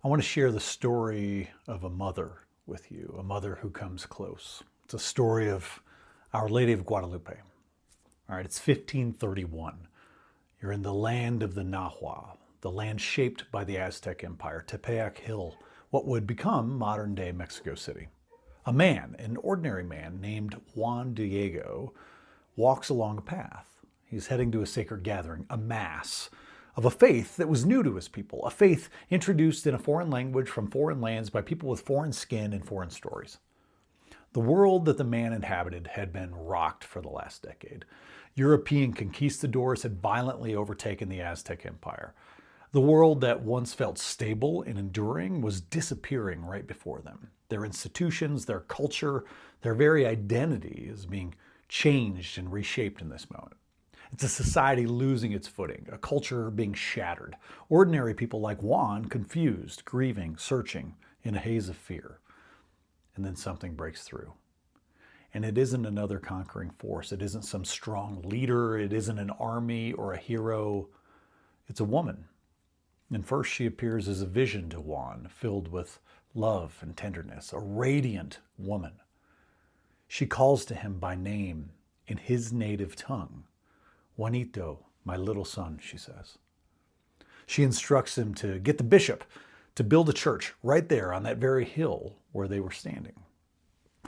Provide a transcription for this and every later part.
I want to share the story of a mother with you, a mother who comes close. It's a story of Our Lady of Guadalupe. All right, it's 1531. You're in the land of the Nahua, the land shaped by the Aztec Empire, Tepeyac Hill, what would become modern-day Mexico City. A man, an ordinary man named Juan Diego, walks along a path. He's heading to a sacred gathering, a mass, of a faith that was new to his people, a faith introduced in a foreign language from foreign lands by people with foreign skin and foreign stories. The world that the man inhabited had been rocked for the last decade. European conquistadors had violently overtaken the Aztec Empire. The world that once felt stable and enduring was disappearing right before them. Their institutions, their culture, their very identity is being changed and reshaped in this moment. It's a society losing its footing, a culture being shattered. Ordinary people like Juan, confused, grieving, searching in a haze of fear. And then something breaks through. And it isn't another conquering force. It isn't some strong leader. It isn't an army or a hero. It's a woman. And first she appears as a vision to Juan, filled with love and tenderness, a radiant woman. She calls to him by name in his native tongue. Juanito, my little son, she says. She instructs him to get the bishop to build a church right there on that very hill where they were standing.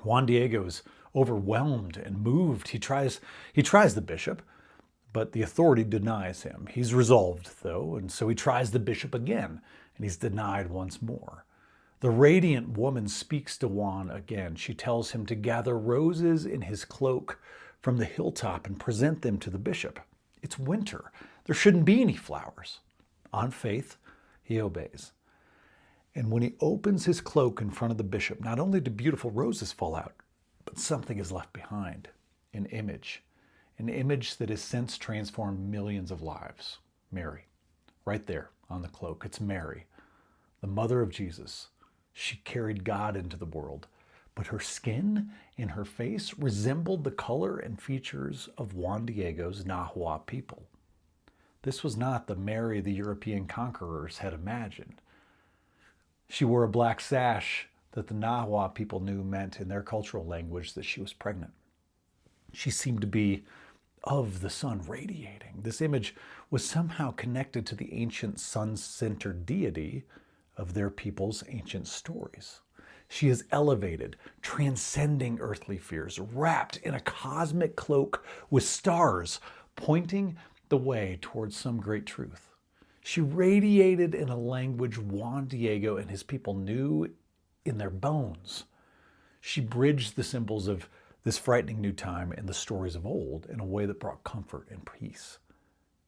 Juan Diego is overwhelmed and moved. He tries the bishop, but the authority denies him. He's resolved, though, and so he tries the bishop again, and he's denied once more. The radiant woman speaks to Juan again. She tells him to gather roses in his cloak from the hilltop and present them to the bishop. It's winter. There shouldn't be any flowers. On faith, he obeys. And when he opens his cloak in front of the bishop, not only do beautiful roses fall out, but something is left behind, an image that has since transformed millions of lives. Mary, right there on the cloak. It's Mary, the mother of Jesus. She carried God into the world, but her skin and her face resembled the color and features of Juan Diego's Nahua people. This was not the Mary the European conquerors had imagined. She wore a black sash that the Nahua people knew meant in their cultural language that she was pregnant. She seemed to be of the sun radiating. This image was somehow connected to the ancient sun-centered deity of their people's ancient stories. She is elevated, transcending earthly fears, wrapped in a cosmic cloak with stars pointing the way towards some great truth. She radiated in a language Juan Diego and his people knew in their bones. She bridged the symbols of this frightening new time and the stories of old in a way that brought comfort and peace.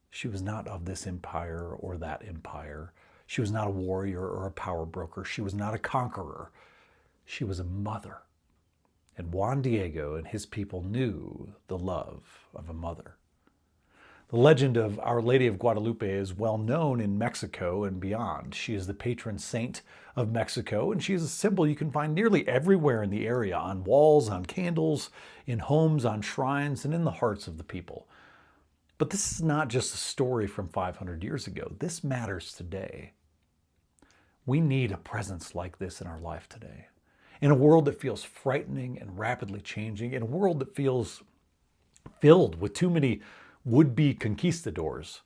She was not of this empire or that empire. She was not a warrior or a power broker. She was not a conqueror. She was a mother. And Juan Diego and his people knew the love of a mother. The legend of Our Lady of Guadalupe is well known in Mexico and beyond. She is the patron saint of Mexico, and she is a symbol you can find nearly everywhere in the area, on walls, on candles, in homes, on shrines, and in the hearts of the people. But this is not just a story from 500 years ago. This matters today. We need a presence like this in our life today. In a world that feels frightening and rapidly changing, in a world that feels filled with too many would-be conquistadors,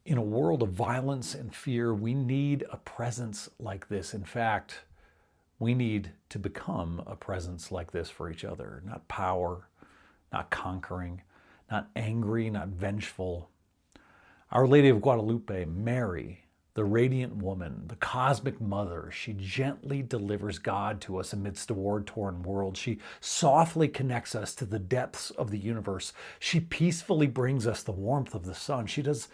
in a world of violence and fear, we need a presence like this. In fact, we need to become a presence like this for each other. Not power, not conquering, not angry, not vengeful. Our Lady of Guadalupe, Mary, the radiant woman, the cosmic mother, she gently delivers God to us amidst a war-torn world. She softly connects us to the depths of the universe. She peacefully brings us the warmth of the sun. She does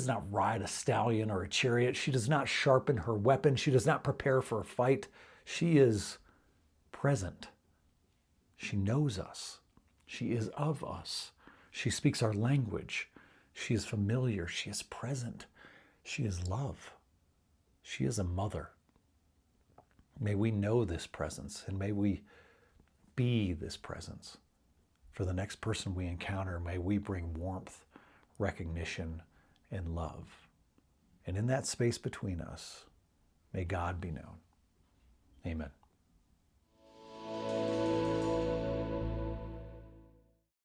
not ride a stallion or a chariot. She does not sharpen her weapon. She does not prepare for a fight. She is present. She knows us. She is of us. She speaks our language. She is familiar. She is present. She is love. She is a mother. May we know this presence, and may we be this presence. For the next person we encounter, may we bring warmth, recognition, and love. And in that space between us, May God be known. Amen.